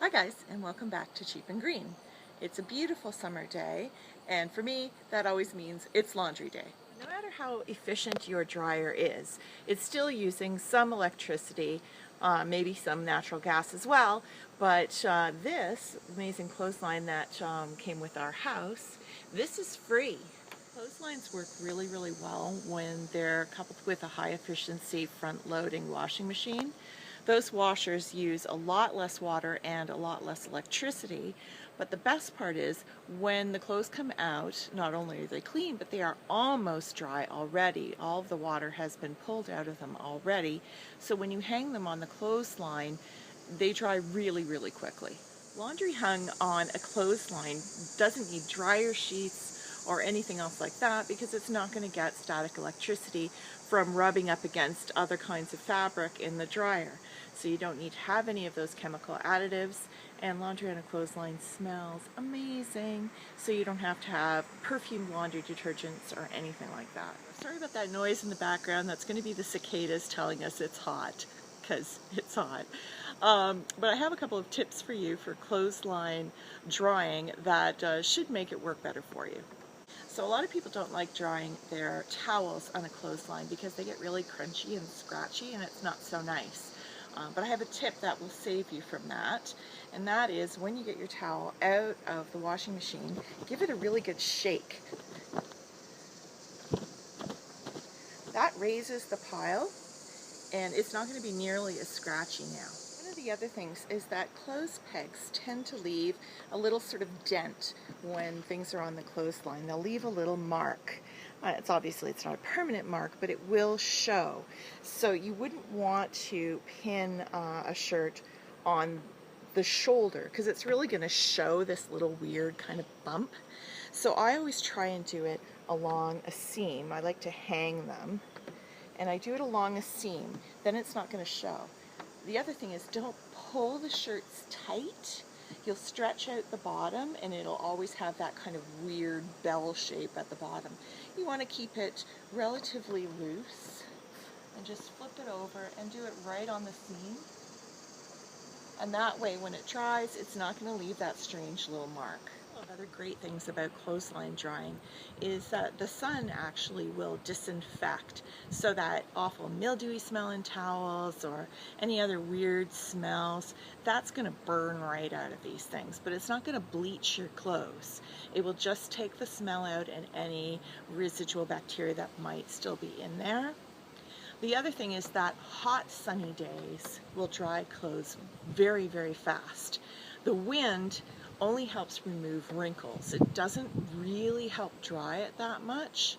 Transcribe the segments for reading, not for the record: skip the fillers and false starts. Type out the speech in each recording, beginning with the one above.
Hi guys, and welcome back to Cheap and Green. It's a beautiful summer day, and for me that always means it's laundry day. No matter how efficient your dryer is, it's still using some electricity, maybe some natural gas as well, but this amazing clothesline that came with our house, this is free. Clotheslines work really, really well when they're coupled with a high efficiency front loading washing machine. Those washers use a lot less water and a lot less electricity, but the best part is when the clothes come out, not only are they clean, but they are almost dry already. All of the water has been pulled out of them already, so when you hang them on the clothesline, they dry really, really quickly. Laundry hung on a clothesline doesn't need dryer sheets or anything else like that because it's not going to get static electricity from rubbing up against other kinds of fabric in the dryer. So you don't need to have any of those chemical additives, and laundry on a clothesline smells amazing, so you don't have to have perfumed laundry detergents or anything like that. Sorry about that noise in the background. That's going to be the cicadas telling us it's hot, because it's hot. But I have a couple of tips for you for clothesline drying that should make it work better for you. So a lot of people don't like drying their towels on a clothesline because they get really crunchy and scratchy and it's not so nice. But I have a tip that will save you from that, and that is when you get your towel out of the washing machine, give it a really good shake. That raises the pile and it's not going to be nearly as scratchy now. One of the other things is that clothes pegs tend to leave a little sort of dent when things are on the clothesline. They'll leave a little mark. It's not a permanent mark, but it will show. So you wouldn't want to pin a shirt on the shoulder because it's really going to show this little weird kind of bump. So I always try and do it along a seam. I like to hang them, and I do it along a seam. Then it's not going to show. The other thing is, don't pull the shirts tight. You'll stretch out the bottom and it'll always have that kind of weird bell shape at the bottom. You want to keep it relatively loose and just flip it over and do it right on the seam. And that way when it dries, it's not going to leave that strange little mark. One of the other great things about clothesline drying is that the sun actually will disinfect, so that awful mildewy smell in towels or any other weird smells, that's going to burn right out of these things, but it's not going to bleach your clothes. It will just take the smell out and any residual bacteria that might still be in there. The other thing is that hot sunny days will dry clothes very, very fast. The wind only helps remove wrinkles. It doesn't really help dry it that much.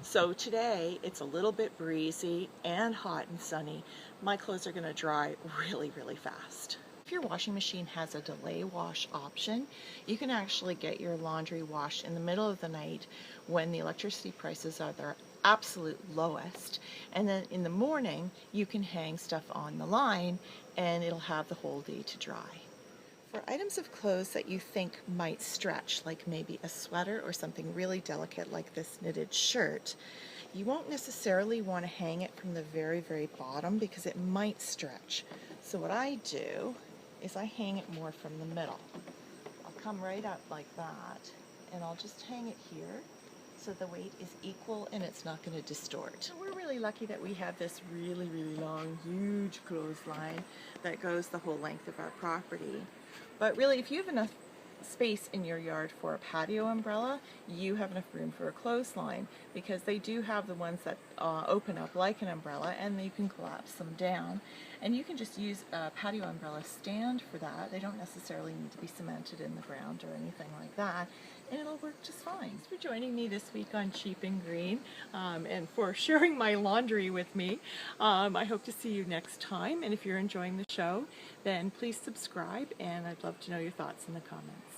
So today it's a little bit breezy and hot and sunny. My clothes are going to dry really, really fast. If your washing machine has a delay wash option, you can actually get your laundry washed in the middle of the night when the electricity prices are their absolute lowest, and then in the morning you can hang stuff on the line and it'll have the whole day to dry. For items of clothes that you think might stretch, like maybe a sweater or something really delicate like this knitted shirt, you won't necessarily want to hang it from the very, very bottom because it might stretch. So what I do is I hang it more from the middle. I'll come right up like that and I'll just hang it here so the weight is equal and it's not going to distort. So we're really lucky that we have this really, really long, huge clothesline that goes the whole length of our property. But really, if you have enough space in your yard for a patio umbrella, you have enough room for a clothesline, because they do have the ones that open up like an umbrella and you can collapse them down. And you can just use a patio umbrella stand for that. They don't necessarily need to be cemented in the ground or anything like that, and it'll work just fine. Thanks for joining me this week on Cheap and Green, and for sharing my laundry with me. I hope to see you next time, and if you're enjoying the show, then please subscribe, and I'd love to know your thoughts in the comments.